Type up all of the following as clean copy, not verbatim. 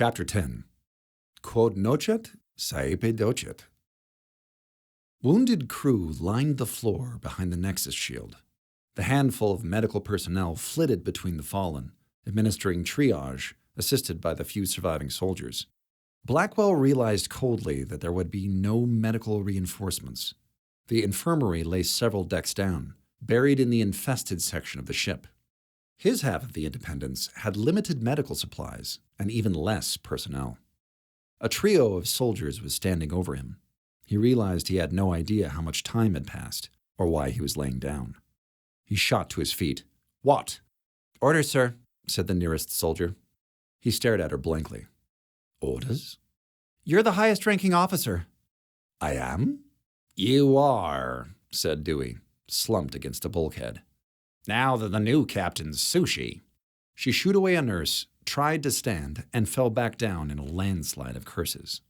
Chapter 10. Quod Nocet, Saepe Docet. Wounded crew lined the floor behind the Nexus shield. The handful of medical personnel flitted between the fallen, administering triage, assisted by the few surviving soldiers. Blackwell realized coldly that there would be no medical reinforcements. The infirmary lay several decks down, buried in the infested section of the ship. His half of the Independence had limited medical supplies and even less personnel. A trio of soldiers was standing over him. He realized he had no idea how much time had passed or why he was laying down. He shot to his feet. "What?" "Orders, sir," said the nearest soldier. He stared at her blankly. "Orders?" "You're the highest-ranking officer." "I am?" "You are," said Dewey, slumped against a bulkhead. "Now that the new captain's sushi." She shooed away a nurse, tried to stand, and fell back down in a landslide of curses.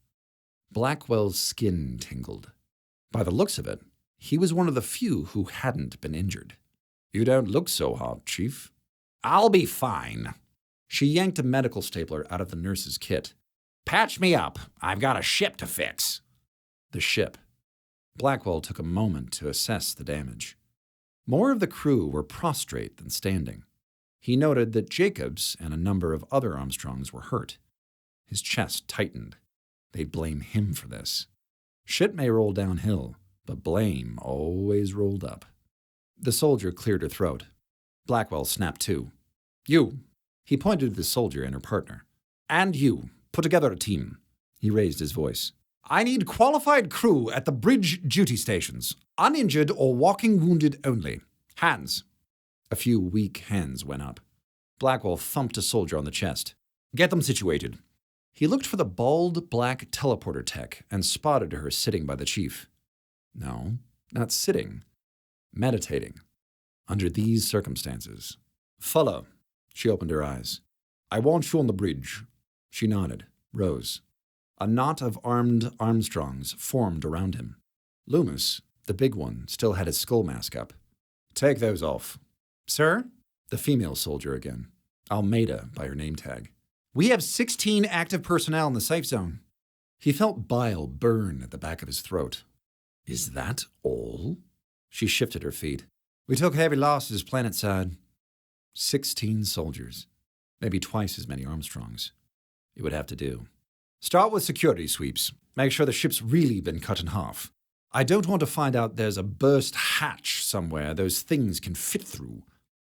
Blackwell's skin tingled. By the looks of it, he was one of the few who hadn't been injured. "You don't look so hot, Chief." "I'll be fine." She yanked a medical stapler out of the nurse's kit. "Patch me up. I've got a ship to fix." The ship. Blackwell took a moment to assess the damage. More of the crew were prostrate than standing. He noted that Jacobs and a number of other Armstrongs were hurt. His chest tightened. They'd blame him for this. Shit may roll downhill, but blame always rolled up. The soldier cleared her throat. Blackwell snapped to. "You." He pointed to the soldier and her partner. "And you. Put together a team." He raised his voice. "I need qualified crew at the bridge duty stations. Uninjured or walking wounded only. Hands." A few weak hands went up. Blackwell thumped a soldier on the chest. "Get them situated." He looked for the bald, black teleporter tech and spotted her sitting by the chief. No, not sitting. Meditating. Under these circumstances. "Follow." She opened her eyes. "I want you on the bridge." She nodded, rose. A knot of armed Armstrongs formed around him. Loomis, the big one, still had his skull mask up. "Take those off." "Sir?" The female soldier again. Almeida by her name tag. "We have 16 active personnel in the safe zone." He felt bile burn at the back of his throat. "Is that all?" She shifted her feet. "We took heavy losses planetside." 16 soldiers. Maybe twice as many Armstrongs. It would have to do. "Start with security sweeps. Make sure the ship's really been cut in half. I don't want to find out there's a burst hatch somewhere those things can fit through.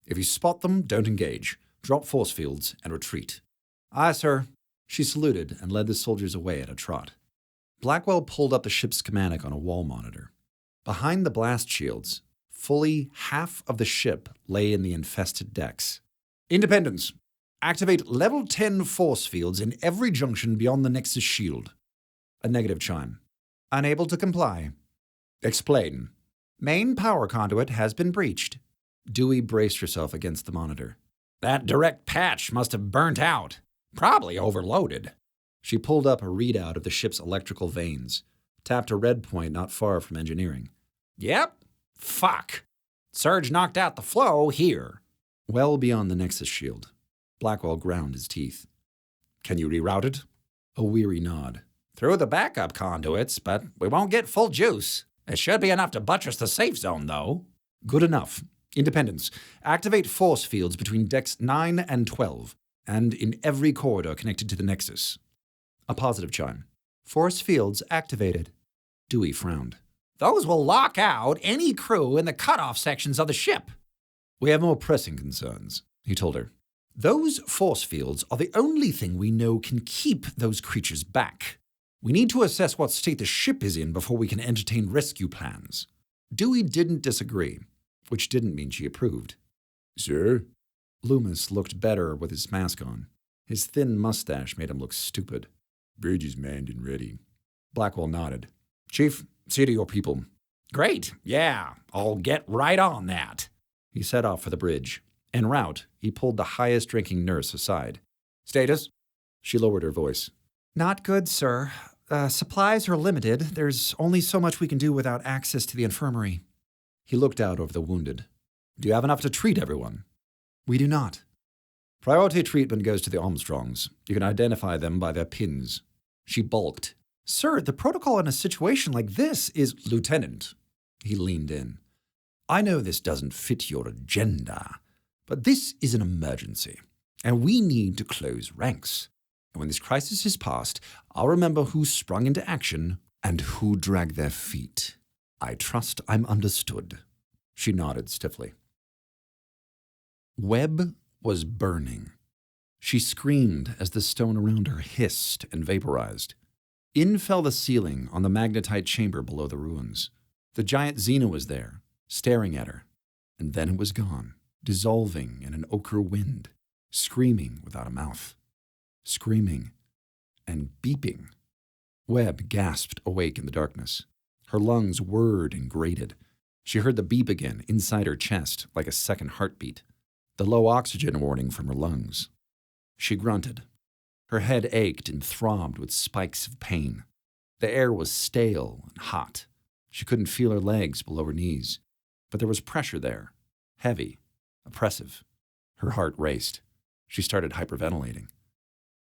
If you spot them, don't engage. Drop force fields and retreat." "Aye, sir." She saluted and led the soldiers away at a trot. Blackwell pulled up the ship's schematic on a wall monitor. Behind the blast shields, fully half of the ship lay in the infested decks. "Independence. Activate level 10 force fields in every junction beyond the Nexus shield." A negative chime. "Unable to comply." "Explain." "Main power conduit has been breached." Dewey braced herself against the monitor. "That direct patch must have burnt out. Probably overloaded." She pulled up a readout of the ship's electrical vanes, tapped a red point not far from engineering. "Yep. Fuck. Surge knocked out the flow here." Well beyond the Nexus shield. Blackwell ground his teeth. "Can you reroute it?" A weary nod. "Through the backup conduits, but we won't get full juice. It should be enough to buttress the safe zone, though." "Good enough. Independence. Activate force fields between decks 9 and 12, and in every corridor connected to the Nexus." A positive chime. "Force fields activated." Dewey frowned. "Those will lock out any crew in the cutoff sections of the ship." "We have more pressing concerns," he told her. "Those force fields are the only thing we know can keep those creatures back. We need to assess what state the ship is in before we can entertain rescue plans." Dewey didn't disagree, which didn't mean she approved. "Sir?" Loomis looked better with his mask on. His thin mustache made him look stupid. "Bridge is manned and ready." Blackwell nodded. "Chief, see to your people." "Great, yeah, I'll get right on that." He set off for the bridge. En route, he pulled the highest-ranking nurse aside. "Status?" She lowered her voice. "Not good, sir. Supplies are limited. There's only so much we can do without access to the infirmary." He looked out over the wounded. "Do you have enough to treat everyone?" "We do not." Priority treatment goes to the Armstrongs. You can identify them by their pins. She balked. Sir, the protocol in a situation like this is... Lieutenant. He leaned in. I know this doesn't fit your agenda, but this is an emergency, and we need to close ranks. And when this crisis is past, I'll remember who sprung into action and who dragged their feet. I trust I'm understood. She nodded stiffly. Webb was burning. She screamed as the stone around her hissed and vaporized. In fell the ceiling on the magnetite chamber below the ruins. The giant Xena was there, staring at her, and then it was gone, dissolving in an ochre wind, screaming without a mouth. Screaming and beeping. Webb gasped awake in the darkness. Her lungs whirred and grated. She heard the beep again inside her chest, like a second heartbeat, the low oxygen warning from her lungs. She grunted. Her head ached and throbbed with spikes of pain. The air was stale and hot. She couldn't feel her legs below her knees, but there was pressure there, heavy, oppressive. Her heart raced. She started hyperventilating.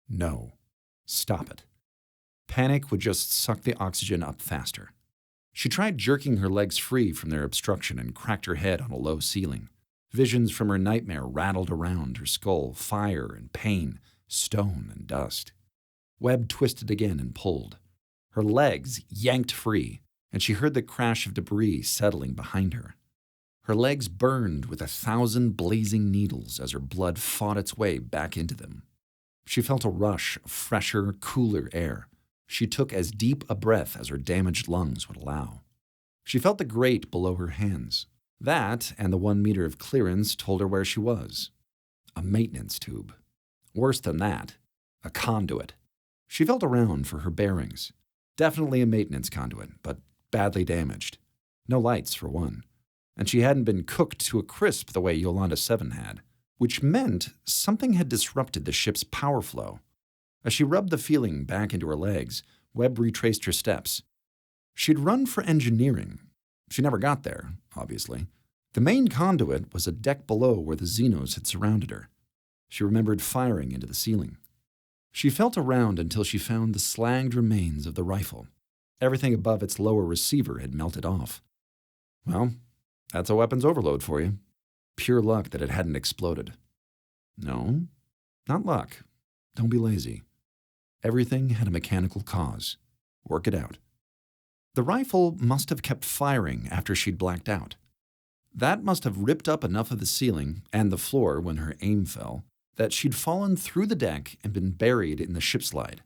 No. Stop it. Panic would just suck the oxygen up faster. She tried jerking her legs free from their obstruction and cracked her head on a low ceiling. Visions from her nightmare rattled around her skull, fire and pain, stone and dust. Webb twisted again and pulled. Her legs yanked free, and she heard the crash of debris settling behind her. Her legs burned with 1,000 blazing needles as her blood fought its way back into them. She felt a rush of fresher, cooler air. She took as deep a breath as her damaged lungs would allow. She felt the grate below her hands. That and the 1 meter of clearance told her where she was. A maintenance tube. Worse than that, a conduit. She felt around for her bearings. Definitely a maintenance conduit, but badly damaged. No lights, for one. And she hadn't been cooked to a crisp the way Yolanda 7 had, which meant something had disrupted the ship's power flow. As she rubbed the feeling back into her legs, Webb retraced her steps. She'd run for engineering. She never got there, obviously. The main conduit was a deck below where the Xenos had surrounded her. She remembered firing into the ceiling. She felt around until she found the slagged remains of the rifle. Everything above its lower receiver had melted off. Well, that's a weapons overload for you. Pure luck that it hadn't exploded. No, not luck. Don't be lazy. Everything had a mechanical cause. Work it out. The rifle must have kept firing after she'd blacked out. That must have ripped up enough of the ceiling and the floor when her aim fell that she'd fallen through the deck and been buried in the ship slide.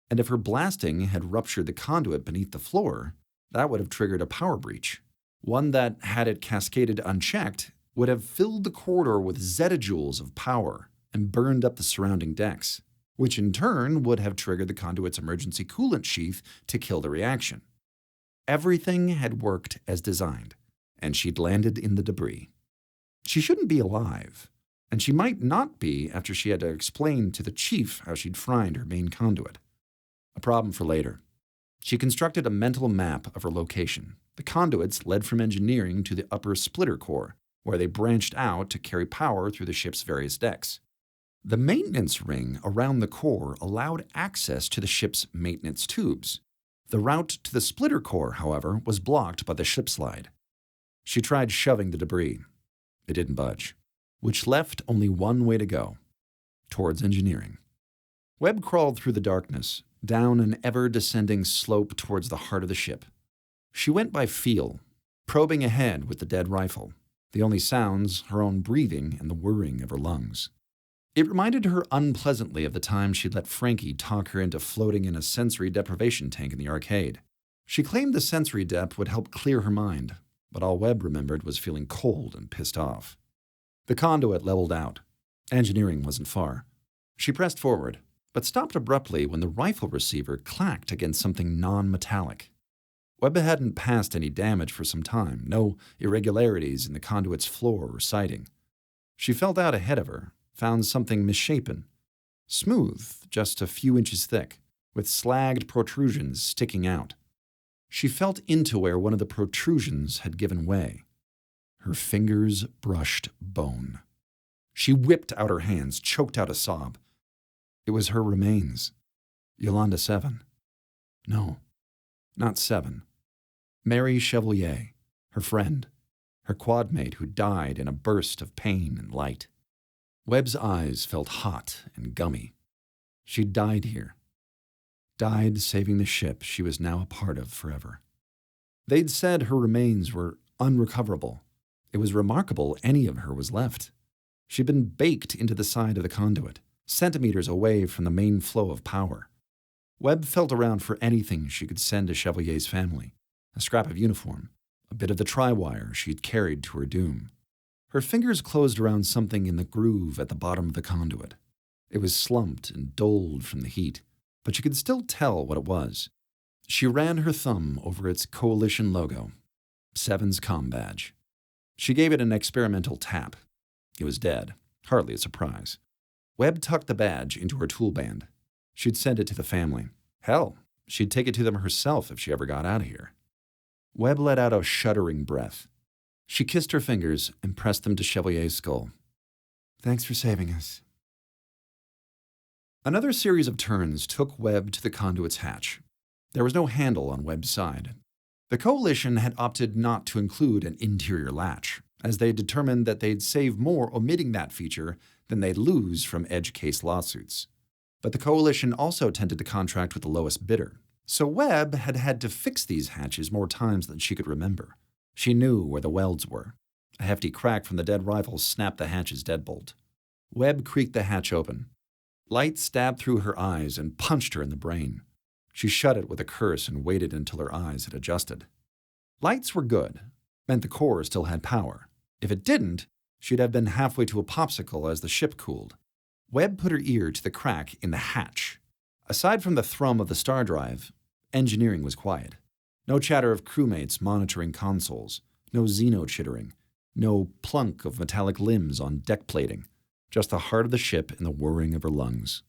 And if her blasting had ruptured the conduit beneath the floor, that would have triggered a power breach. One that, had it cascaded unchecked, would have filled the corridor with zettajoules of power and burned up the surrounding decks, which in turn would have triggered the conduit's emergency coolant sheath to kill the reaction. Everything had worked as designed, and she'd landed in the debris. She shouldn't be alive, and she might not be after she had to explain to the chief how she'd fried her main conduit. A problem for later. She constructed a mental map of her location. The conduits led from engineering to the upper splitter core, where they branched out to carry power through the ship's various decks. The maintenance ring around the core allowed access to the ship's maintenance tubes. The route to the splitter core, however, was blocked by the ship slide. She tried shoving the debris. It didn't budge, which left only one way to go, towards engineering. Webb crawled through the darkness, down an ever-descending slope towards the heart of the ship. She went by feel, probing ahead with the dead rifle, the only sounds her own breathing and the whirring of her lungs. It reminded her unpleasantly of the time she'd let Frankie talk her into floating in a sensory deprivation tank in the arcade. She claimed the sensory dep would help clear her mind, but all Webb remembered was feeling cold and pissed off. The conduit leveled out. Engineering wasn't far. She pressed forward, but stopped abruptly when the rifle receiver clacked against something non-metallic. Webb hadn't passed any damage for some time, no irregularities in the conduit's floor or siding. She felt out ahead of her, found something misshapen, smooth, just a few inches thick, with slagged protrusions sticking out. She felt into where one of the protrusions had given way. Her fingers brushed bone. She whipped out her hands, choked out a sob. It was her remains. Yolanda 7. No, not 7. Mary Chevalier, her friend, her quad mate who died in a burst of pain and light. Webb's eyes felt hot and gummy. She'd died here. Died saving the ship she was now a part of forever. They'd said her remains were unrecoverable. It was remarkable any of her was left. She'd been baked into the side of the conduit, centimeters away from the main flow of power. Webb felt around for anything she could send to Chevalier's family. A scrap of uniform, a bit of the tri-wire she'd carried to her doom. Her fingers closed around something in the groove at the bottom of the conduit. It was slumped and dulled from the heat, but she could still tell what it was. She ran her thumb over its Coalition logo, 7's comm badge. She gave it an experimental tap. It was dead, hardly a surprise. Webb tucked the badge into her toolband. She'd send it to the family. Hell, she'd take it to them herself if she ever got out of here. Webb let out a shuddering breath. She kissed her fingers and pressed them to Chevalier's skull. Thanks for saving us. Another series of turns took Webb to the conduit's hatch. There was no handle on Webb's side. The Coalition had opted not to include an interior latch, as they determined that they'd save more omitting that feature than they'd lose from edge case lawsuits. But the Coalition also tended to contract with the lowest bidder, so Webb had had to fix these hatches more times than she could remember. She knew where the welds were. A hefty crack from the dead rifle snapped the hatch's deadbolt. Webb creaked the hatch open. Light stabbed through her eyes and punched her in the brain. She shut it with a curse and waited until her eyes had adjusted. Lights were good, meant the core still had power. If it didn't, she'd have been halfway to a popsicle as the ship cooled. Webb put her ear to the crack in the hatch. Aside from the thrum of the star drive, engineering was quiet. No chatter of crewmates monitoring consoles, no Xeno chittering, no plunk of metallic limbs on deck plating, just the heart of the ship and the whirring of her lungs.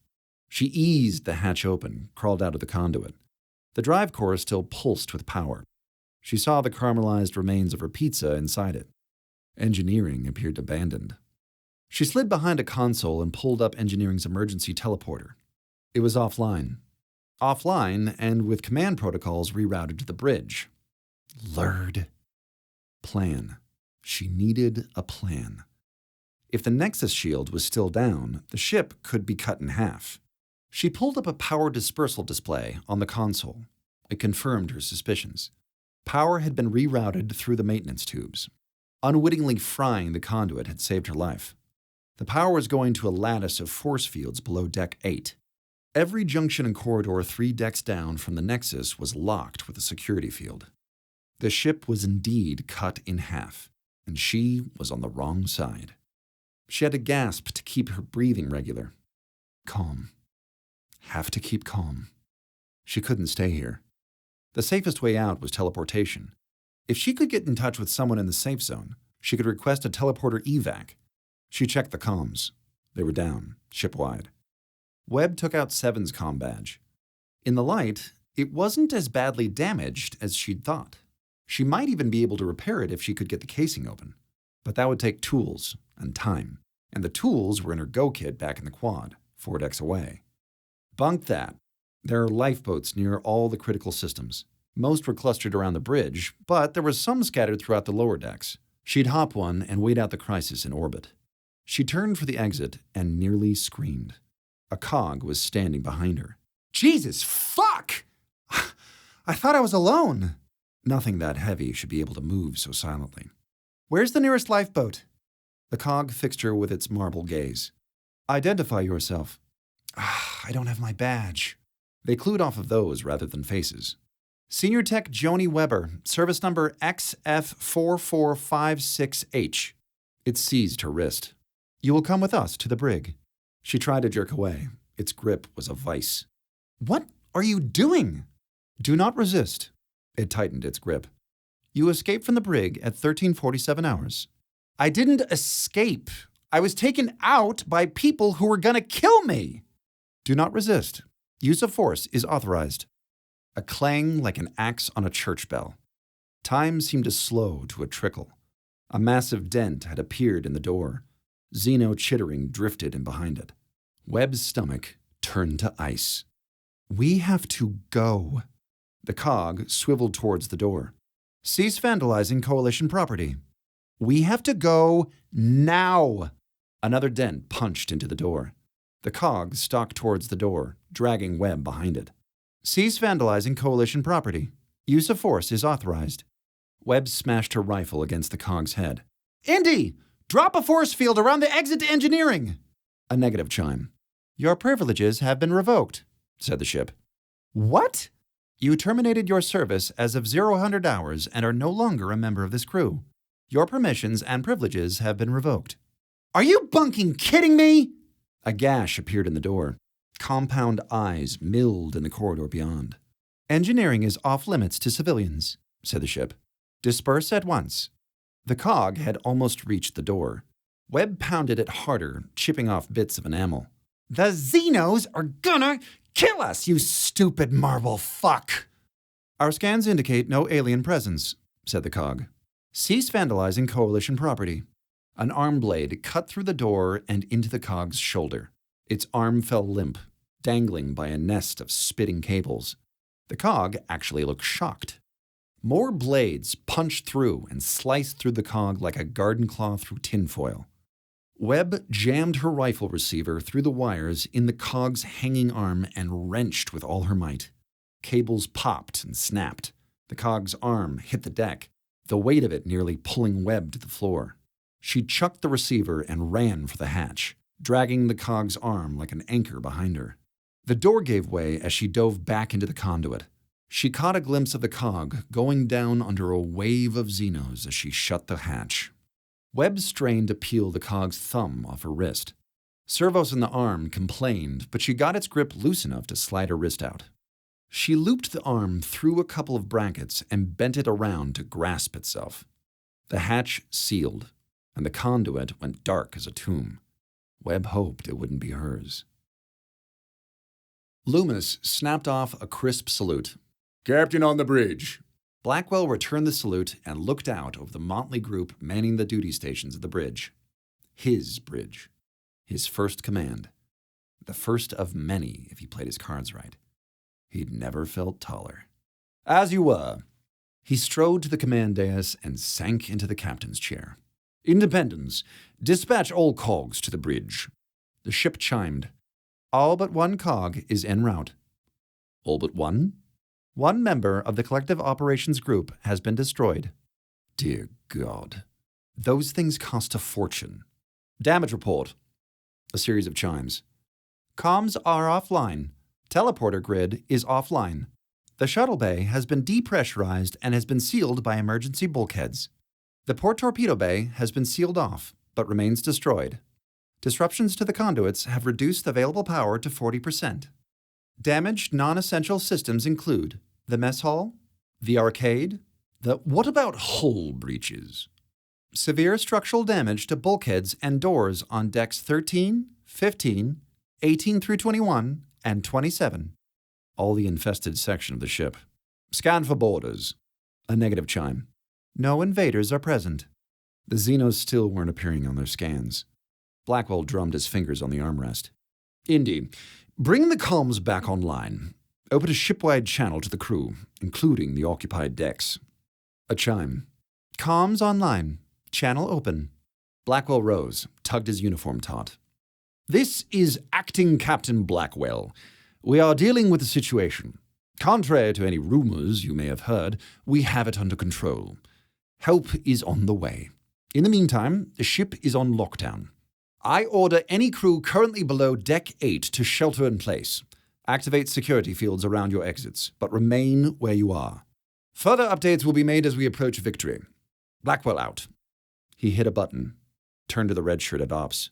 She eased the hatch open, crawled out of the conduit. The drive core still pulsed with power. She saw the caramelized remains of her pizza inside it. Engineering appeared abandoned. She slid behind a console and pulled up engineering's emergency teleporter. It was offline. Offline and with command protocols rerouted to the bridge. Lurd. Plan. She needed a plan. If the Nexus shield was still down, the ship could be cut in half. She pulled up a power dispersal display on the console. It confirmed her suspicions. Power had been rerouted through the maintenance tubes. Unwittingly frying the conduit had saved her life. The power was going to a lattice of force fields below Deck 8. Every junction and corridor 3 decks down from the Nexus was locked with a security field. The ship was indeed cut in half, and she was on the wrong side. She had to gasp to keep her breathing regular. Calm. Have to keep calm. She couldn't stay here. The safest way out was teleportation. If she could get in touch with someone in the safe zone, she could request a teleporter evac. She checked the comms. They were down, ship-wide. Webb took out 7's comm badge. In the light, it wasn't as badly damaged as she'd thought. She might even be able to repair it if she could get the casing open. But that would take tools and time, and the tools were in her Go kit back in the Quad, 4 decks away. Bunk that. There are lifeboats near all the critical systems. Most were clustered around the bridge, but there was some scattered throughout the lower decks. She'd hop one and wait out the crisis in orbit. She turned for the exit and nearly screamed. A cog was standing behind her. Jesus, fuck! I thought I was alone. Nothing that heavy should be able to move so silently. Where's the nearest lifeboat? The cog fixed her with its marble gaze. Identify yourself. I don't have my badge. They clued off of those rather than faces. Senior Tech Joni Weber, service number XF4456H. It seized her wrist. You will come with us to the brig. She tried to jerk away. Its grip was a vice. What are you doing? Do not resist. It tightened its grip. You escaped from the brig at 1347 hours. I didn't escape. I was taken out by people who were gonna kill me. Do not resist. Use of force is authorized. A clang like an axe on a church bell. Time seemed to slow to a trickle. A massive dent had appeared in the door. Xeno chittering drifted in behind it. Webb's stomach turned to ice. "We have to go." The cog swiveled towards the door. "Cease vandalizing Coalition property." "We have to go now." Another dent punched into the door. The cog stalked towards the door, dragging Webb behind it. "Cease vandalizing Coalition property. Use of force is authorized." Webb smashed her rifle against the cog's head. "Indy! Drop a force field around the exit to engineering!" A negative chime. "Your privileges have been revoked," said the ship. "What?" "You terminated your service as of 0000 hours and are no longer a member of this crew. Your permissions and privileges have been revoked." "Are you bunking kidding me?" A gash appeared in the door. Compound eyes milled in the corridor beyond. "Engineering is off-limits to civilians," said the ship. "Disperse at once." The cog had almost reached the door. Webb pounded it harder, chipping off bits of enamel. "The Xenos are gonna kill us, you stupid marble fuck!" "Our scans indicate no alien presence," said the cog. "Cease vandalizing Coalition property." An arm blade cut through the door and into the cog's shoulder. Its arm fell limp, dangling by a nest of spitting cables. The cog actually looked shocked. More blades punched through and sliced through the cog like a garden claw through tinfoil. Webb jammed her rifle receiver through the wires in the cog's hanging arm and wrenched with all her might. Cables popped and snapped. The cog's arm hit the deck, the weight of it nearly pulling Webb to the floor. She chucked the receiver and ran for the hatch, dragging the cog's arm like an anchor behind her. The door gave way as she dove back into the conduit. She caught a glimpse of the cog going down under a wave of Xenos as she shut the hatch. Webb strained to peel the cog's thumb off her wrist. Servos in the arm complained, but she got its grip loose enough to slide her wrist out. She looped the arm through a couple of brackets and bent it around to grasp itself. The hatch sealed, and the conduit went dark as a tomb. Webb hoped it wouldn't be hers. Loomis snapped off a crisp salute. "Captain on the bridge." Blackwell returned the salute and looked out over the motley group manning the duty stations of the bridge. His bridge. His first command. The first of many, if he played his cards right. He'd never felt taller. "As you were." He strode to the command dais and sank into the captain's chair. "Independence, dispatch all cogs to the bridge." The ship chimed. "All but one cog is en route." "All but one?" "One member of the Collective Operations Group has been destroyed." Dear God. Those things cost a fortune. "Damage report." A series of chimes. "Comms are offline. Teleporter grid is offline. The shuttle bay has been depressurized and has been sealed by emergency bulkheads. The port torpedo bay has been sealed off, but remains destroyed. Disruptions to the conduits have reduced available power to 40%. Damaged non-essential systems include the mess hall, the arcade, the what about hull breaches? Severe structural damage to bulkheads and doors on decks 13, 15, 18 through 21, and 27. All the infested section of the ship. Scan for borders. A negative chime. No invaders are present. The Xenos still weren't appearing on their scans. Blackwell drummed his fingers on the armrest. "Indy, bring the comms back online. Open a shipwide channel to the crew, including the occupied decks." A chime. "Comms online. Channel open." Blackwell rose, tugged his uniform taut. "This is Acting Captain Blackwell. We are dealing with the situation. Contrary to any rumors you may have heard, we have it under control. Help is on the way. In the meantime, the ship is on lockdown. I order any crew currently below Deck 8 to shelter in place. Activate security fields around your exits, but remain where you are. Further updates will be made as we approach victory. Blackwell out." He hit a button, turned to the red-shirted ops.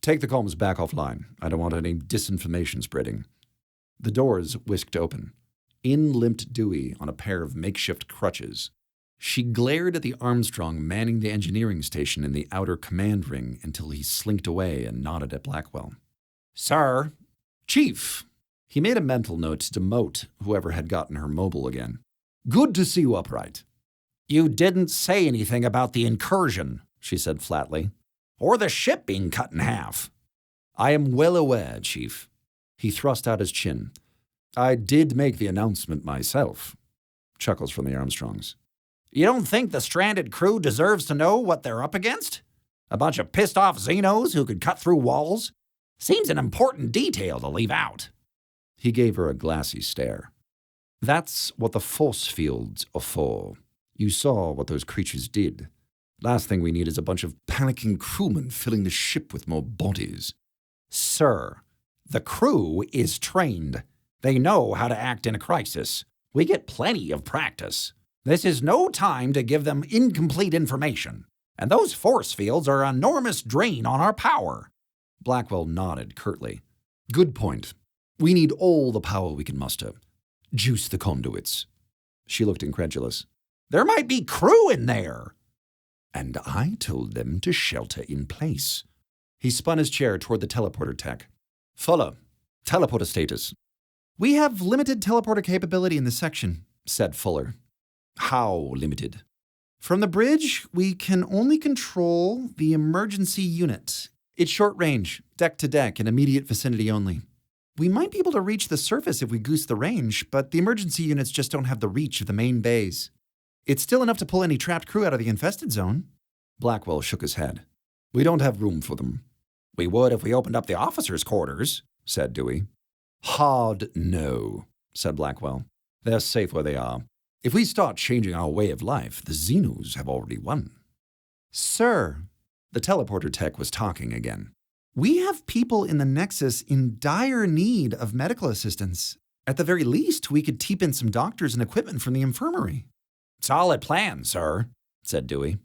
"Take the comms back offline. I don't want any disinformation spreading." The doors whisked open. In limped Dewey on a pair of makeshift crutches. She glared at the Armstrong manning the engineering station in the outer command ring until he slinked away and nodded at Blackwell. "Sir." "Chief." He made a mental note to demote whoever had gotten her mobile again. "Good to see you upright." "You didn't say anything about the incursion," she said flatly. or the ship being cut in half. I am well aware, Chief. He thrust out his chin. I did make the announcement myself. Chuckles from the Armstrongs. You don't think the stranded crew deserves to know what they're up against? A bunch of pissed-off Xenos who could cut through walls? Seems an important detail to leave out. He gave her a glassy stare. That's what the force fields are for. You saw what those creatures did. Last thing we need is a bunch of panicking crewmen filling the ship with more bodies. Sir, the crew is trained. They know how to act in a crisis. We get plenty of practice. This is no time to give them incomplete information. And those force fields are an enormous drain on our power. Blackwell nodded curtly. Good point. We need all the power we can muster. Juice the conduits. She looked incredulous. There might be crew in there. And I told them to shelter in place. He spun his chair toward the teleporter tech. Fuller, teleporter status. We have limited teleporter capability in this section, said Fuller. How limited? From the bridge, we can only control the emergency unit. It's short range, deck to deck, and immediate vicinity only. We might be able to reach the surface if we goose the range, but the emergency units just don't have the reach of the main bays. It's still enough to pull any trapped crew out of the infested zone. Blackwell shook his head. We don't have room for them. We would if we opened up the officers' quarters, said Dewey. Hard no, said Blackwell. They're safe where they are. If we start changing our way of life, the Xenos have already won. Sir, the teleporter tech was talking again. We have people in the Nexus in dire need of medical assistance. At the very least, we could teep in some doctors and equipment from the infirmary. Solid plan, sir, said Dewey.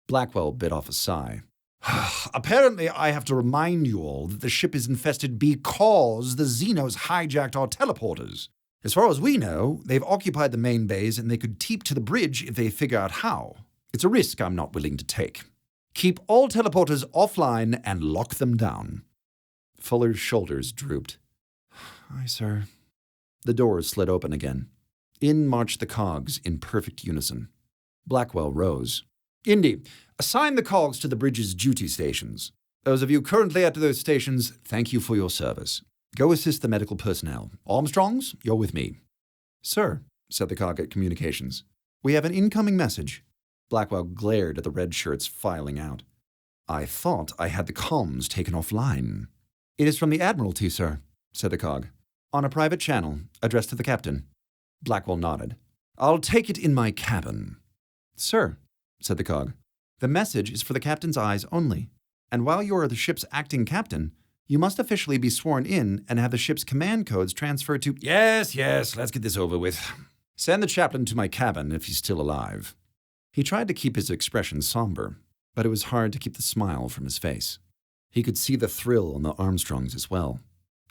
Blackwell bit off a sigh. Apparently, I have to remind you all that the ship is infested because the Xenos hijacked our teleporters. As far as we know, they've occupied the main bays and they could teep to the bridge if they figure out how. It's a risk I'm not willing to take. Keep all teleporters offline and lock them down. Fuller's shoulders drooped. Aye, sir. The doors slid open again. In marched the cogs in perfect unison. Blackwell rose. Indy, assign the cogs to the bridge's duty stations. Those of you currently at those stations, thank you for your service. Go assist the medical personnel. Armstrongs, you're with me. Sir, said the cog at communications, we have an incoming message. Blackwell glared at the red shirts filing out. I thought I had the comms taken offline. It is from the Admiralty, sir, said the cog. On a private channel, addressed to the captain. Blackwell nodded. I'll take it in my cabin. Sir, said the cog, the message is for the captain's eyes only. And while you are the ship's acting captain, you must officially be sworn in and have the ship's command codes transferred to... Yes, let's get this over with. Send the chaplain to my cabin if he's still alive. He tried to keep his expression somber, but it was hard to keep the smile from his face. He could see the thrill on the Armstrongs as well.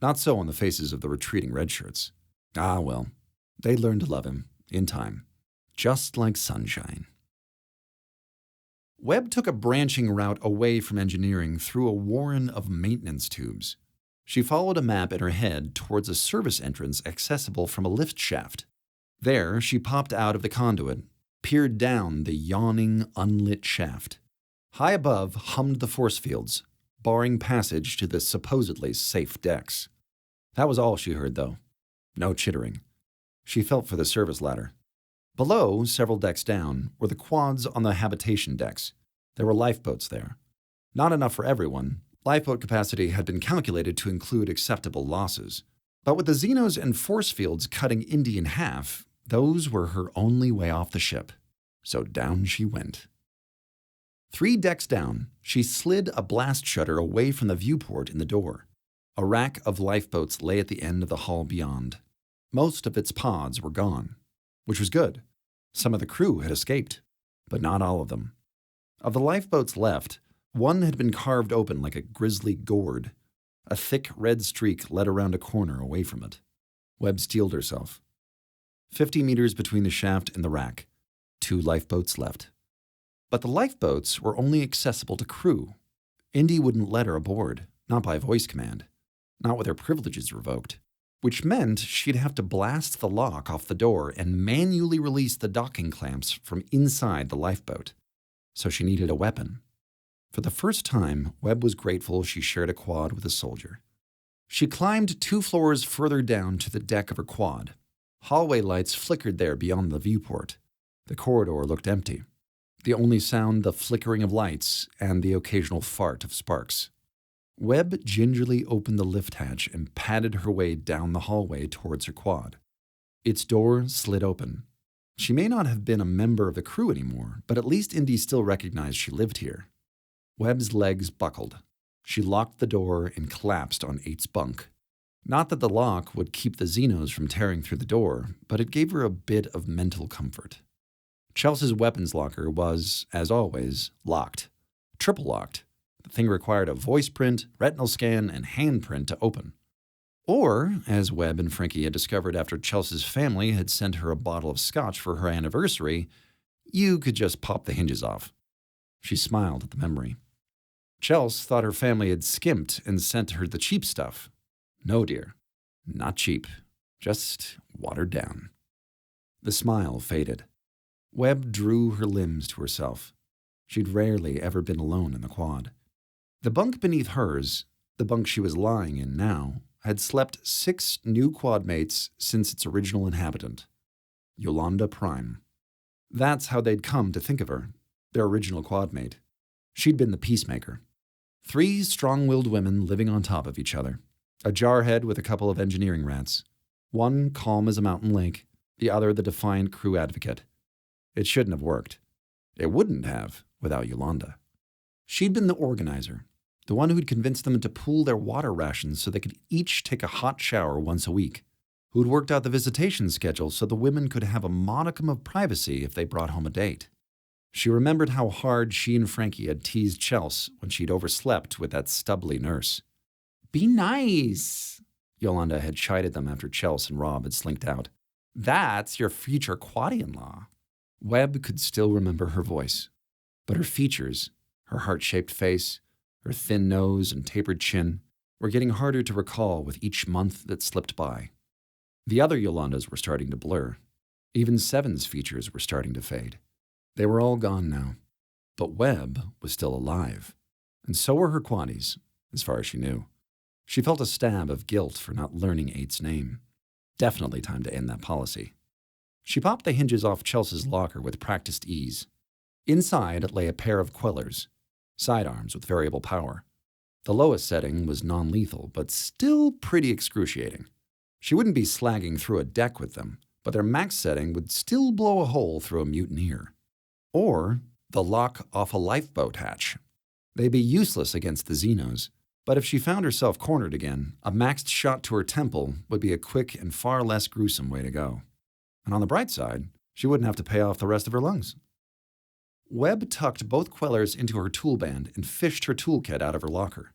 Not so on the faces of the retreating redshirts. Ah, well, they learned to love him, in time. Just like sunshine. Webb took a branching route away from engineering through a warren of maintenance tubes. She followed a map in her head towards a service entrance accessible from a lift shaft. There, she popped out of the conduit, peered down the yawning, unlit shaft. High above hummed the force fields, barring passage to the supposedly safe decks. That was all she heard, though. No chittering. She felt for the service ladder. Below, several decks down, were the quads on the habitation decks. There were lifeboats there. Not enough for everyone. Lifeboat capacity had been calculated to include acceptable losses. But with the Xenos and force fields cutting Indy in half, those were her only way off the ship. So down she went. 3 decks down, she slid a blast shutter away from the viewport in the door. A rack of lifeboats lay at the end of the hall beyond. Most of its pods were gone, which was good. Some of the crew had escaped, but not all of them. Of the lifeboats left, one had been carved open like a grisly gourd. A thick red streak led around a corner away from it. Webb steeled herself. 50 meters between the shaft and the rack. 2 lifeboats left. But the lifeboats were only accessible to crew. Indy wouldn't let her aboard, not by voice command, not with her privileges revoked, which meant she'd have to blast the lock off the door and manually release the docking clamps from inside the lifeboat. So she needed a weapon. For the first time, Webb was grateful she shared a quad with a soldier. She climbed 2 floors further down to the deck of her quad. Hallway lights flickered there beyond the viewport. The corridor looked empty. The only sound the flickering of lights and the occasional fart of sparks. Webb gingerly opened the lift hatch and padded her way down the hallway towards her quad. Its door slid open. She may not have been a member of the crew anymore, but at least Indy still recognized she lived here. Webb's legs buckled. She locked the door and collapsed on 8's bunk. Not that the lock would keep the Xenos from tearing through the door, but it gave her a bit of mental comfort. Chelsea's weapons locker was, as always, locked. Triple locked. The thing required a voice print, retinal scan, and handprint to open. Or, as Webb and Frankie had discovered after Chelsea's family had sent her a bottle of scotch for her anniversary, you could just pop the hinges off. She smiled at the memory. Chelsea thought her family had skimped and sent her the cheap stuff. No, dear. Not cheap. Just watered down. The smile faded. Webb drew her limbs to herself. She'd rarely ever been alone in the quad. The bunk beneath hers, the bunk she was lying in now, had slept 6 new quad mates since its original inhabitant, Yolanda Prime. That's how they'd come to think of her, their original quad mate. She'd been the peacemaker. 3 strong-willed women living on top of each other. A jarhead with a couple of engineering rats. One calm as a mountain lake, the other the defiant crew advocate. It shouldn't have worked. It wouldn't have without Yolanda. She'd been the organizer, the one who'd convinced them to pool their water rations so they could each take a hot shower once a week, who'd worked out the visitation schedule so the women could have a modicum of privacy if they brought home a date. She remembered how hard she and Frankie had teased Chelsea when she'd overslept with that stubbly nurse. "Be nice," Yolanda had chided them after Chelsea and Rob had slinked out. "That's your future quaddy-in-law." Webb could still remember her voice, but her features, her heart-shaped face, her thin nose and tapered chin, were getting harder to recall with each month that slipped by. The other Yolandas were starting to blur. Even 7's features were starting to fade. They were all gone now. But Webb was still alive. And so were her quaddies, as far as she knew. She felt a stab of guilt for not learning 8's name. Definitely time to end that policy. She popped the hinges off Chelsea's locker with practiced ease. Inside lay a pair of quillers, sidearms with variable power. The lowest setting was non-lethal, but still pretty excruciating. She wouldn't be slagging through a deck with them, but their max setting would still blow a hole through a mutineer. Or the lock off a lifeboat hatch. They'd be useless against the Xenos, but if she found herself cornered again, a maxed shot to her temple would be a quick and far less gruesome way to go. And on the bright side, she wouldn't have to pay off the rest of her lungs. Webb tucked both quellers into her toolband and fished her toolkit out of her locker.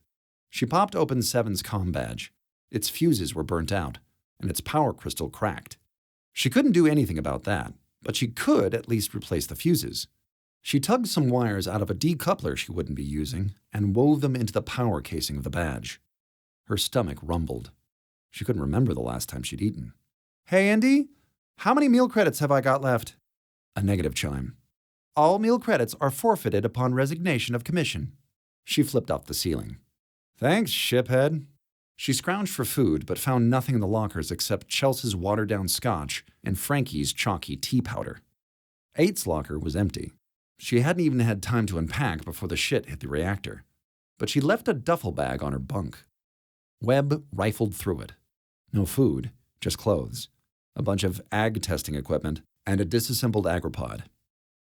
She popped open 7's comm badge. Its fuses were burnt out, and its power crystal cracked. She couldn't do anything about that, but she could at least replace the fuses. She tugged some wires out of a decoupler she wouldn't be using and wove them into the power casing of the badge. Her stomach rumbled. She couldn't remember the last time she'd eaten. "Hey, Indy, how many meal credits have I got left?" A negative chime. "All meal credits are forfeited upon resignation of commission." She flipped off the ceiling. "Thanks, shiphead." She scrounged for food, but found nothing in the lockers except Chelsea's watered-down scotch and Frankie's chalky tea powder. 8's locker was empty. She hadn't even had time to unpack before the shit hit the reactor. But she left a duffel bag on her bunk. Webb rifled through it. No food, just clothes, a bunch of ag testing equipment, and a disassembled agropod.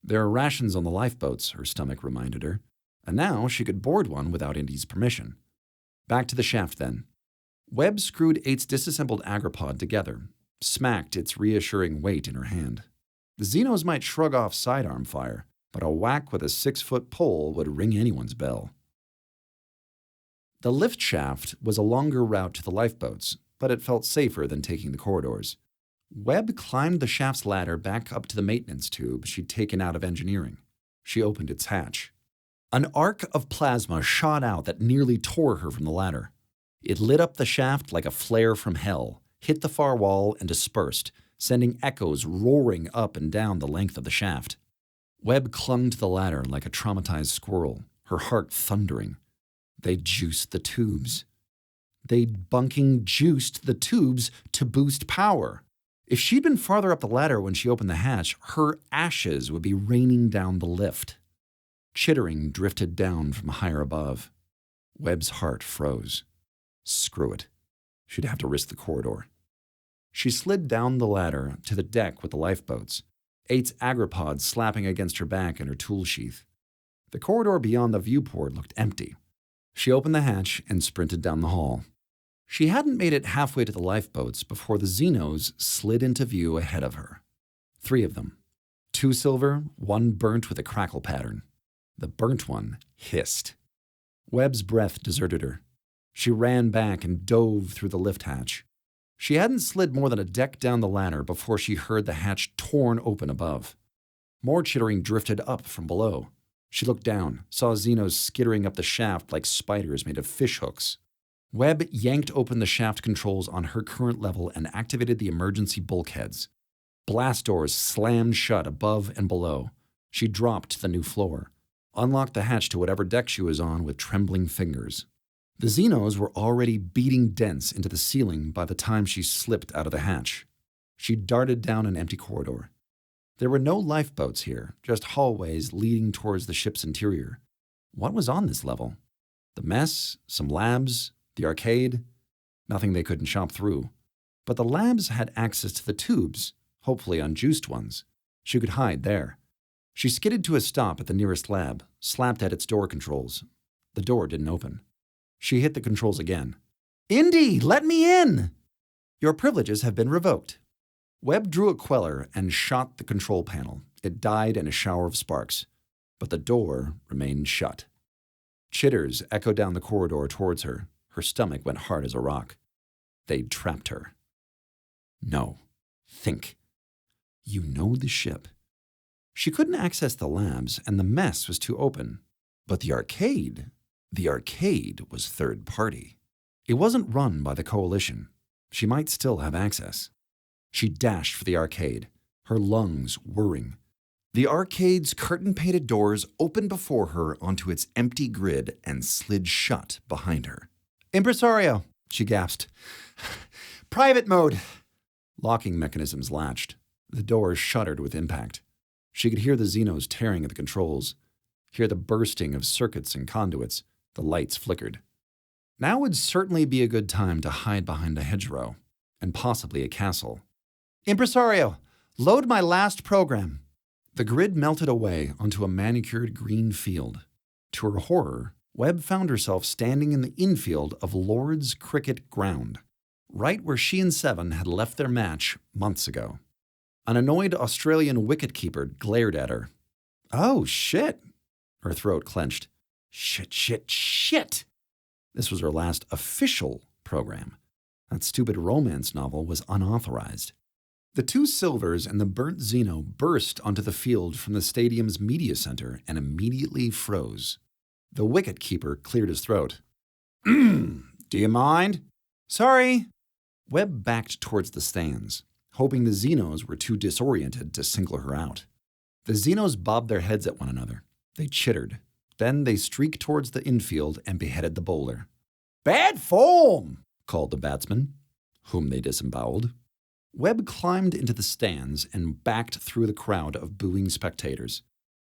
There are rations on the lifeboats, her stomach reminded her, and now she could board one without Indy's permission. Back to the shaft, then. Webb screwed 8's disassembled agropod together, smacked its reassuring weight in her hand. The Xenos might shrug off sidearm fire, but a whack with a 6-foot pole would ring anyone's bell. The lift shaft was a longer route to the lifeboats, but it felt safer than taking the corridors. Webb climbed the shaft's ladder back up to the maintenance tube she'd taken out of engineering. She opened its hatch. An arc of plasma shot out that nearly tore her from the ladder. It lit up the shaft like a flare from hell, hit the far wall, and dispersed, sending echoes roaring up and down the length of the shaft. Webb clung to the ladder like a traumatized squirrel, her heart thundering. They'd juiced the tubes. They'd bunking juiced the tubes to boost power. If she'd been farther up the ladder when she opened the hatch, her ashes would be raining down the lift. Chittering drifted down from higher above. Webb's heart froze. Screw it. She'd have to risk the corridor. She slid down the ladder to the deck with the lifeboats, 8's agripods slapping against her back and her tool sheath. The corridor beyond the viewport looked empty. She opened the hatch and sprinted down the hall. She hadn't made it halfway to the lifeboats before the Xenos slid into view ahead of her. 3 of them. 2 silver, 1 burnt with a crackle pattern. The burnt one hissed. Webb's breath deserted her. She ran back and dove through the lift hatch. She hadn't slid more than a deck down the ladder before she heard the hatch torn open above. More chittering drifted up from below. She looked down, saw Xenos skittering up the shaft like spiders made of fishhooks. Webb yanked open the shaft controls on her current level and activated the emergency bulkheads. Blast doors slammed shut above and below. She dropped to the new floor, unlocked the hatch to whatever deck she was on with trembling fingers. The Xenos were already beating dents into the ceiling by the time she slipped out of the hatch. She darted down an empty corridor. There were no lifeboats here, just hallways leading towards the ship's interior. What was on this level? The mess, some labs, the arcade, nothing they couldn't chomp through. But the labs had access to the tubes, hopefully unjuiced ones. She could hide there. She skidded to a stop at the nearest lab, slapped at its door controls. The door didn't open. She hit the controls again. "Indy, let me in!" "Your privileges have been revoked." Webb drew a queller and shot the control panel. It died in a shower of sparks, but the door remained shut. Chitters echoed down the corridor towards her. Her stomach went hard as a rock. They'd trapped her. No. Think. You know the ship. She couldn't access the labs, and the mess was too open. But the arcade was third party. It wasn't run by the Coalition. She might still have access. She dashed for the arcade, her lungs whirring. The arcade's curtain-painted doors opened before her onto its empty grid and slid shut behind her. "Impresario," she gasped. "Private mode." Locking mechanisms latched. The doors shuddered with impact. She could hear the Xenos tearing at the controls, hear the bursting of circuits and conduits. The lights flickered. Now would certainly be a good time to hide behind a hedgerow, and possibly a castle. "Impresario, load my last program." The grid melted away onto a manicured green field. To her horror, Webb found herself standing in the infield of Lord's Cricket Ground, right where she and Seven had left their match months ago. An annoyed Australian wicketkeeper glared at her. "Oh, shit!" Her throat clenched. Shit! This was her last official program. That stupid romance novel was unauthorized. The 2 silvers and the burnt Xeno burst onto the field from the stadium's media center and immediately froze. The wicketkeeper cleared his throat. Do you mind?" "Sorry." Webb backed towards the stands, hoping the Xenos were too disoriented to single her out. The Xenos bobbed their heads at one another. They chittered. Then they streaked towards the infield and beheaded the bowler. "Bad form," called the batsman, whom they disemboweled. Webb climbed into the stands and backed through the crowd of booing spectators.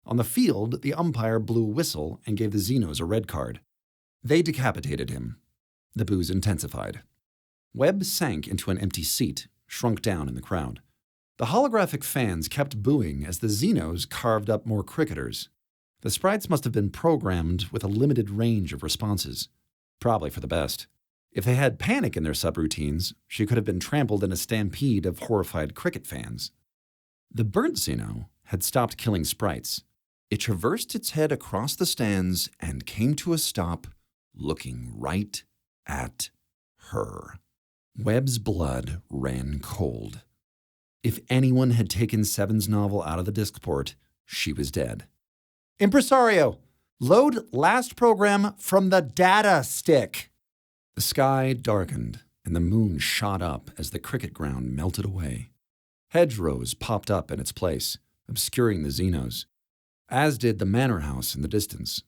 On the field, the umpire blew a whistle and gave the Xenos a red card. They decapitated him. The boos intensified. Webb sank into an empty seat, shrunk down in the crowd. The holographic fans kept booing as the Xenos carved up more cricketers. The sprites must have been programmed with a limited range of responses, probably for the best. If they had panic in their subroutines, she could have been trampled in a stampede of horrified cricket fans. The burnt Xeno had stopped killing sprites. It traversed its head across the stands and came to a stop, looking right at her. Webb's blood ran cold. If anyone had taken Seven's novel out of the disc port, she was dead. "Impresario, load last program from the data stick." The sky darkened, and the moon shot up as the cricket ground melted away. Hedgerows popped up in its place, obscuring the Xenos, as did the manor house in the distance.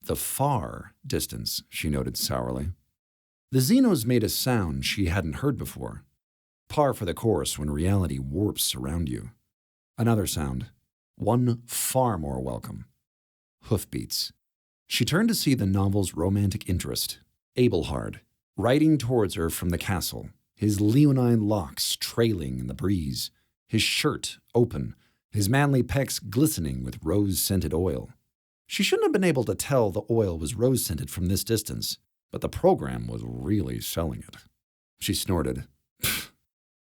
The far distance, she noted sourly. The Xenos made a sound she hadn't heard before. Par for the course when reality warps around you. Another sound, one far more welcome. Hoofbeats. She turned to see the novel's romantic interest, Abelhard, riding towards her from the castle, his leonine locks trailing in the breeze, his shirt open, his manly pecs glistening with rose-scented oil. She shouldn't have been able to tell the oil was rose-scented from this distance, but the program was really selling it. She snorted.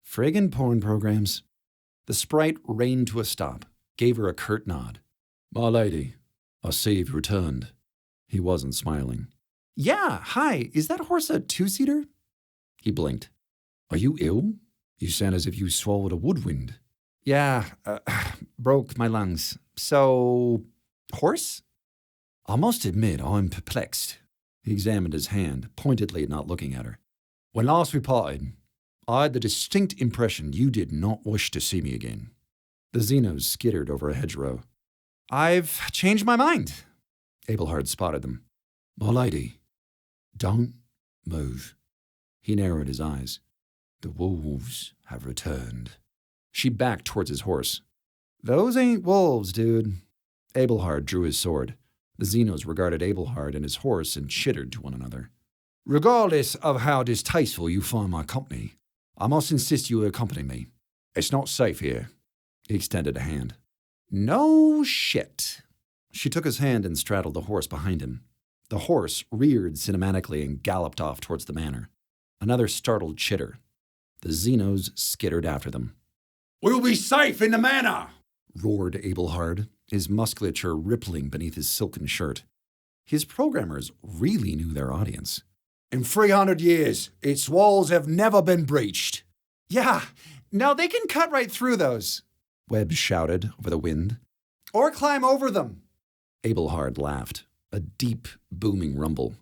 Friggin' porn programs. The sprite reined to a stop, gave her a curt nod. My lady, I see you've returned. He wasn't smiling. Yeah, hi, is that horse a two-seater? He blinked. Are you ill? You sound as if you swallowed a woodwind. Yeah, broke my lungs. So, horse? I must admit I'm perplexed. He examined his hand, pointedly not looking at her. When last we parted, I had the distinct impression you did not wish to see me again. The Xenos skittered over a hedgerow. I've changed my mind. Abelhard spotted them. My lady, don't move. He narrowed his eyes. The wolves have returned. She backed towards his horse. Those ain't wolves, dude. Abelhard drew his sword. The Xenos regarded Abelhard and his horse and chittered to one another. Regardless of how distasteful you find my company, I must insist you accompany me. It's not safe here. He extended a hand. No shit. She took his hand and straddled the horse behind him. The horse reared cinematically and galloped off towards the manor. Another startled chitter. The Xenos skittered after them. We'll be safe in the manor, roared Abelhard, his musculature rippling beneath his silken shirt. His programmers really knew their audience. In 300 years, its walls have never been breached. Yeah, now they can cut right through those, Webb shouted over the wind. Or climb over them. Abelhard laughed, a deep, booming rumble.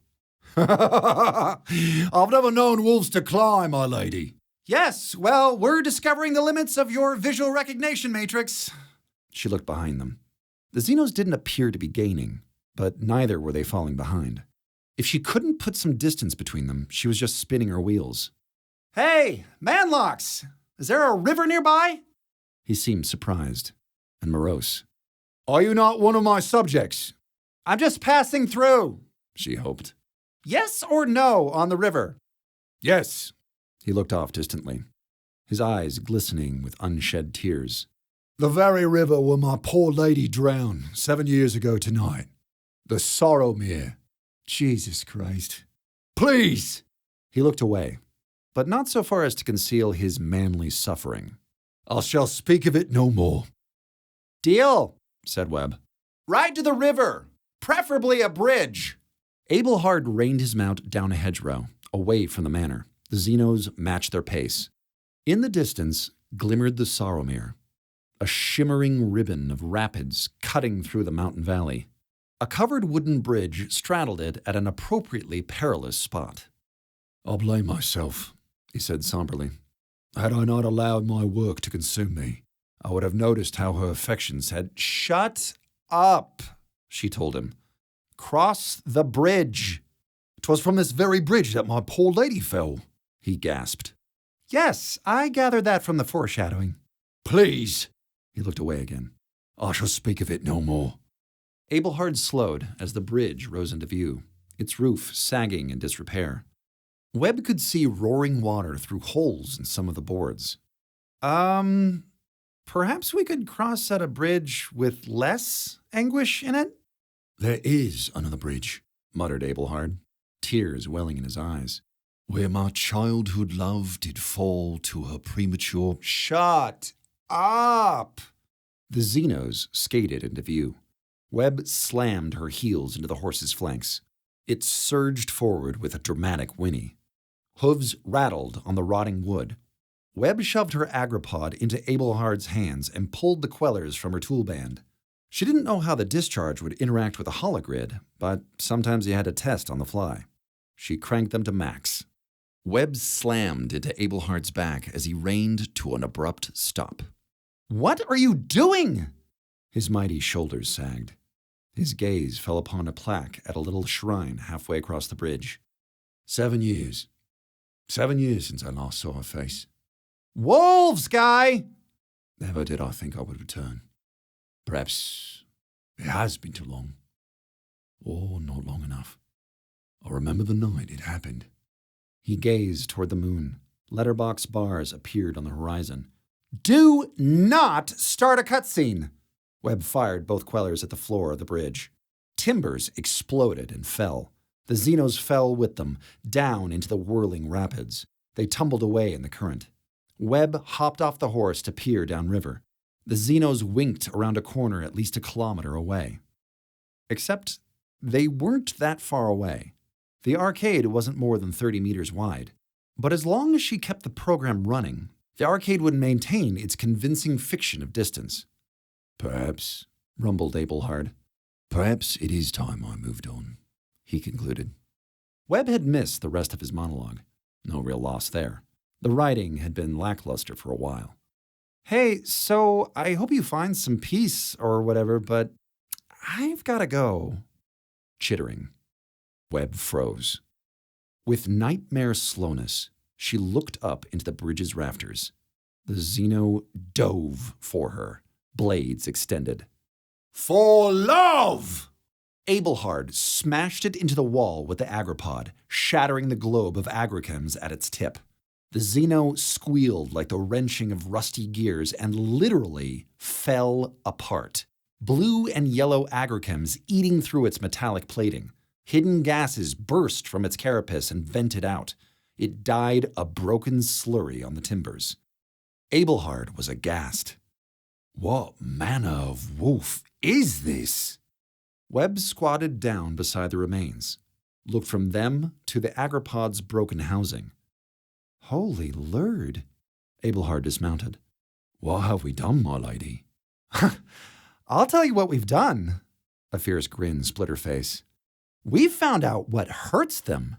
I've never known wolves to climb, my lady. Yes, well, we're discovering the limits of your visual recognition matrix. She looked behind them. The Xenos didn't appear to be gaining, but neither were they falling behind. If she couldn't put some distance between them, she was just spinning her wheels. Hey, manlocks! Is there a river nearby? He seemed surprised and morose. Are you not one of my subjects? I'm just passing through, she hoped. Yes or no on the river? Yes. He looked off distantly, his eyes glistening with unshed tears. The very river where my poor lady drowned 7 years ago tonight. The Sorrowmere. Jesus Christ. Please! He looked away, but not so far as to conceal his manly suffering. I shall speak of it no more. Deal, said Webb. Ride to the river, preferably a bridge. Abelhard reined his mount down a hedgerow, away from the manor. The Xenos matched their pace. In the distance glimmered the Sorrowmere, a shimmering ribbon of rapids cutting through the mountain valley. A covered wooden bridge straddled it at an appropriately perilous spot. I blame myself, he said somberly. Had I not allowed my work to consume me, I would have noticed how her affections had... Shut up, she told him. Cross the bridge. 'Twas from this very bridge that my poor lady fell, he gasped. Yes, I gathered that from the foreshadowing. Please. He looked away again. I shall speak of it no more. Abelhard slowed as the bridge rose into view, its roof sagging in disrepair. Webb could see roaring water through holes in some of the boards. Perhaps we could cross at a bridge with less anguish in it? There is another bridge, muttered Abelhard, tears welling in his eyes. Where my childhood love did fall to her premature... Shut up! The Xenos skated into view. Webb slammed her heels into the horse's flanks. It surged forward with a dramatic whinny. Hooves rattled on the rotting wood. Webb shoved her agripod into Abelhard's hands and pulled the quellers from her toolband. She didn't know how the discharge would interact with a hologrid, but sometimes you had to test on the fly. She cranked them to max. Webb slammed into Abelhard's back as he reined to an abrupt stop. What are you doing? His mighty shoulders sagged. His gaze fell upon a plaque at a little shrine halfway across the bridge. 7 years. 7 years since I last saw her face. Wolves, guy! Never did I think I would return. Perhaps it has been too long. Or not long enough. I remember the night it happened. He gazed toward the moon. Letterbox bars appeared on the horizon. Do not start a cutscene! Webb fired both quellers at the floor of the bridge. Timbers exploded and fell. The Xenos fell with them, down into the whirling rapids. They tumbled away in the current. Webb hopped off the horse to peer downriver. The Xenos winked around a corner at least a kilometer away. Except they weren't that far away. The arcade wasn't more than 30 meters wide. But as long as she kept the program running, the arcade would maintain its convincing fiction of distance. Perhaps, rumbled Abelhard. Perhaps it is time I moved on, he concluded. Webb had missed the rest of his monologue. No real loss there. The writing had been lackluster for a while. Hey, so I hope you find some peace or whatever, but I've got to go. Chittering. Webb froze. With nightmare slowness, she looked up into the bridge's rafters. The Xeno dove for her, blades extended. For love! Abelhard smashed it into the wall with the agripod, shattering the globe of agrichems at its tip. The Xeno squealed like the wrenching of rusty gears and literally fell apart. Blue and yellow agrichems eating through its metallic plating. Hidden gases burst from its carapace and vented out. It died a broken slurry on the timbers. Abelhard was aghast. What manner of wolf is this? Webb squatted down beside the remains, looked from them to the agripod's broken housing. Holy lord, Abelhard dismounted. What have we done, my lady? I'll tell you what we've done. A fierce grin split her face. We've found out what hurts them.